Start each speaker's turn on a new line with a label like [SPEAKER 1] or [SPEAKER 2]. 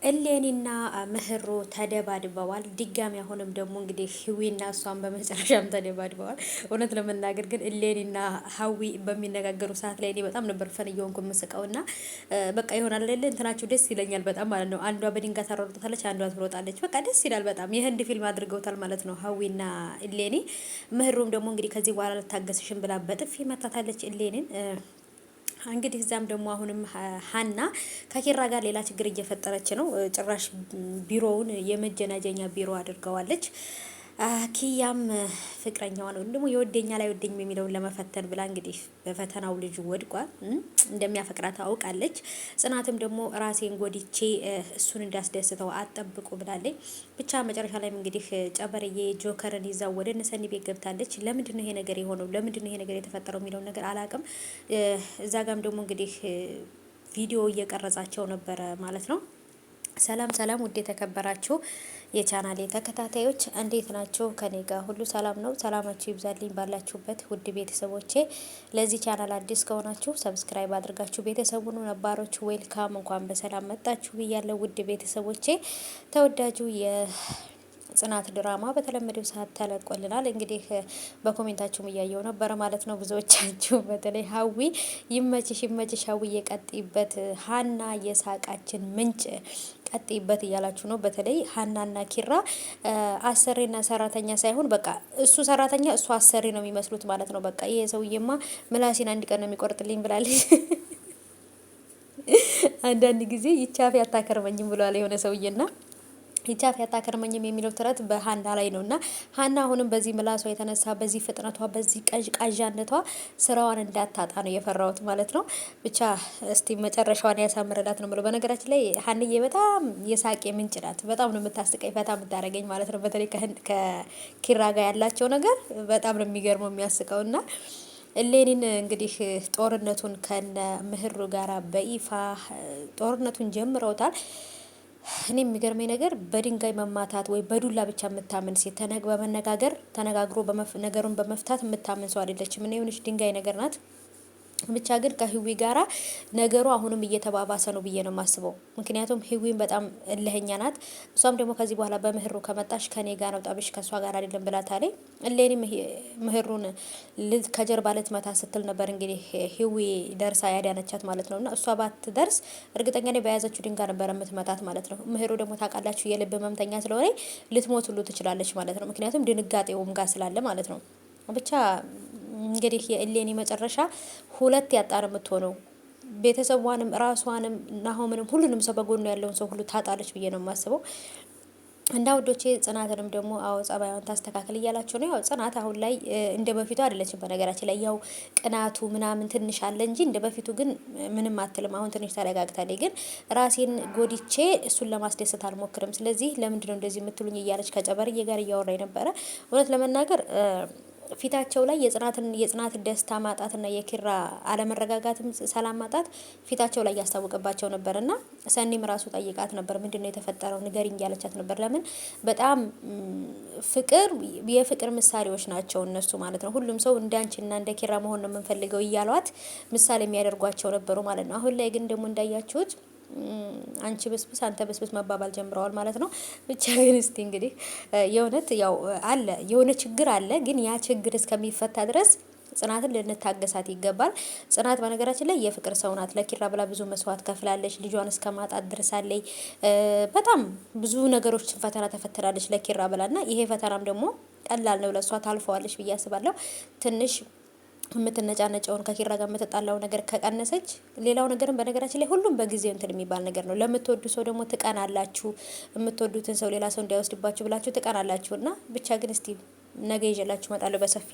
[SPEAKER 1] እሌኒና ምህሩ ተደባድበዋል። ድጋሚ አሁንም ደግሞ እንግዲህ ህዊና እሷን በመጨረሻም ተደባድበዋል። እውነት ለመናገር ግን እሌኒና ሀዊ በሚነጋገሩ ሰዓት ላይ እኔ በጣም ነበር ፈን እየሆንኩ የምስቀው እና በቃ ይሆናል አይደል እንትናቸው ደስ ይለኛል በጣም ማለት ነው። አንዷ በድንጋይ ታሯሩጣለች፣ አንዷ ትሮጣለች። በቃ ደስ ይላል በጣም የህንድ ፊልም አድርገውታል ማለት ነው ሀዊና እሌኒ። ምህሩም ደግሞ እንግዲህ ከዚህ በኋላ ልታገስሽን ብላ በጥፊ መታታለች እሌኒን። እንግዲህ እዛም ደግሞ አሁንም ሀና ከኪራ ጋር ሌላ ችግር እየፈጠረች ነው። ጭራሽ ቢሮውን የመጀናጀኛ ቢሮ አድርገዋለች። ኪያም ፍቅረኛዋ ነው ደግሞ የወደኛል አይወደኝም የሚለውን ለመፈተን ብላ እንግዲህ በፈተናው ልጁ ወድቋል። እንደሚያፈቅራት አውቃለች። ጽናትም ደግሞ ራሴን ጎድቼ እሱን እንዳስደስተው አጠብቁ ብላለች። ብቻ መጨረሻ ላይም እንግዲህ ጨበርዬ ጆከርን ይዛው ወደ እነሰኒ ቤት ገብታለች። ለምንድን ነው ይሄ ነገር የሆነው? ለምንድን ነው ይሄ ነገር የተፈጠረው የሚለውን ነገር አላውቅም። እዛ ጋም ደግሞ እንግዲህ ቪዲዮ እየቀረጻቸው ነበረ ማለት ነው። ሰላም ሰላም፣ ውድ የተከበራችሁ የቻናሌ ተከታታዮች እንዴት ናቸው? ከኔ ጋር ሁሉ ሰላም ነው። ሰላማችሁ ይብዛልኝ ባላችሁበት ውድ ቤተሰቦቼ። ለዚህ ቻናል አዲስ ከሆናችሁ ሰብስክራይብ አድርጋችሁ ቤተሰቡን፣ ነባሮች ዌልካም፣ እንኳን በሰላም መጣችሁ ብያለሁ። ውድ ቤተሰቦቼ ተወዳጁ ጽናት ድራማ በተለመደው ሰዓት ተለቆልናል። እንግዲህ በኮሜንታችሁም እያየው ነበረ ማለት ነው። ብዙዎቻችሁ በተለይ ሀዊ ይመችሽ ይመችሽ፣ ሀዊ የቀጥይበት፣ ሀና የሳቃችን ምንጭ ቀጥይበት እያላችሁ ነው። በተለይ ሀናና ኪራ አሰሪና ሰራተኛ ሳይሆን በቃ እሱ ሰራተኛ እሱ አሰሪ ነው የሚመስሉት ማለት ነው። በቃ ይሄ ሰውዬማ ምላሴን አንድ ቀን ነው የሚቆርጥልኝ ብላለች። አንዳንድ ጊዜ ይቻፍ ያታከርመኝም ብሏል የሆነ ሰውዬና ይቻፍ ያታከርመኝም የሚለው ተረት በሀና ላይ ነው። እና ሀና አሁንም በዚህ ምላሷ የተነሳ በዚህ ፍጥነቷ በዚህ ቃዣነቷ ስራዋን እንዳታጣ ነው የፈራሁት ማለት ነው። ብቻ እስቲ መጨረሻዋን ያሳምርላት ነው ብሎ። በነገራችን ላይ ሀንዬ በጣም የሳቄ ምንጭ ናት። በጣም ነው የምታስቀኝ ፈታ የምታደርገኝ ማለት ነው። በተለይ ከኪራ ጋር ያላቸው ነገር በጣም ነው የሚገርመው የሚያስቀው። እና እሌኒን እንግዲህ ጦርነቱን ከነ ምህሩ ጋራ በይፋ ጦርነቱን ጀምረውታል። እኔ የሚገርመኝ ነገር በድንጋይ መማታት ወይ በዱላ ብቻ የምታምን ሴት በመነጋገር ተነጋግሮ ነገሩን በመፍታት የምታምን ሰው አይደለችም። እና የሆነች ድንጋይ ነገር ናት። ብቻ ግን ከህዊ ጋራ ነገሩ አሁንም እየተባባሰ ነው ብዬ ነው የማስበው። ምክንያቱም ህዊን በጣም እልህኛ ናት። እሷም ደግሞ ከዚህ በኋላ በምህሩ ከመጣሽ ከኔ ጋር ነው ጠብሽ ከእሷ ጋር አይደለም ብላታለች። እሌኒ ምህሩን ከጀርባ ልትመታ ስትል ነበር እንግዲህ ህዊ ደርሳ ያዳነቻት ማለት ነው። እና እሷ ባትደርስ እርግጠኛ ነኝ በያዘችው ድንጋይ ነበር የምትመታት ማለት ነው። ምህሩ ደግሞ ታውቃላችሁ የልብ ህመምተኛ ስለሆነ ልትሞት ሁሉ ትችላለች ማለት ነው። ምክንያቱም ድንጋጤውም ጋር ስላለ ማለት ነው። ብቻ እንግዲህ የእሌኒ መጨረሻ ሁለት ያጣር የምትሆነው ቤተሰቧንም ራሷንም ናሆምንም ሁሉንም ሰው በጎኑ ያለውን ሰው ሁሉ ታጣለች ብዬ ነው የማስበው። እንዳ ውዶቼ ጽናትንም ደግሞ አዎ ጸባዩን ታስተካክል እያላችሁ ነው። ያው ጽናት አሁን ላይ እንደ በፊቱ አይደለችም። በነገራችን ላይ ያው ቅናቱ ምናምን ትንሽ አለ እንጂ እንደ በፊቱ ግን ምንም አትልም። አሁን ትንሽ ተረጋግታለች። ግን ራሴን ጎድቼ እሱን ለማስደሰት አልሞክርም። ስለዚህ ለምንድነው እንደዚህ የምትሉኝ እያለች ከጨበርዬ ጋር እያወራ ነበረ። እውነት ለመናገር ፊታቸው ላይ የጽናት ደስታ ማጣትና የኪራ አለመረጋጋትም ሰላም ማጣት ፊታቸው ላይ ያስታውቅባቸው ነበር። እና ሰኒም ራሱ ጠይቃት ነበር ምንድነው የተፈጠረው ንገሪኝ እያለቻት ነበር። ለምን በጣም የፍቅር ምሳሌዎች ናቸው እነሱ ማለት ነው። ሁሉም ሰው እንዳንቺና እንደ ኪራ መሆን ነው የምንፈልገው እያሏት ምሳሌ የሚያደርጓቸው ነበሩ ማለት ነው። አሁን ላይ ግን ደግሞ እንዳያችሁት አንቺ ብስብስ አንተ ብስብስ መባባል ጀምረዋል ማለት ነው። ብቻ ግን እስቲ እንግዲህ የእውነት ያው አለ የሆነ ችግር አለ። ግን ያ ችግር እስከሚፈታ ድረስ ጽናትን ልንታገሳት ይገባል። ጽናት በነገራችን ላይ የፍቅር ሰው ናት። ለኪራ ብላ ብዙ መስዋዕት ከፍላለች። ልጇን እስከ ማጣት ድርሳለች። በጣም ብዙ ነገሮችን ፈተና ተፈትናለች ለኪራ ብላና ይሄ ፈተናም ደግሞ ቀላል ነው ለሷ ታልፈዋለች ብዬ አስባለሁ። ትንሽ የምትነጫነጨውን ከኪራ ጋር የምትጣላው ነገር ከቀነሰች ሌላው ነገርም በነገራችን ላይ ሁሉም በጊዜው እንትን የሚባል ነገር ነው። ለምትወዱ ሰው ደግሞ ትቀናላችሁ። የምትወዱትን ሰው ሌላ ሰው እንዳይወስድባችሁ ብላችሁ ትቀናላችሁ። እና ብቻ ግን እስቲ ነገ ይዤላችሁ እመጣለሁ በሰፊ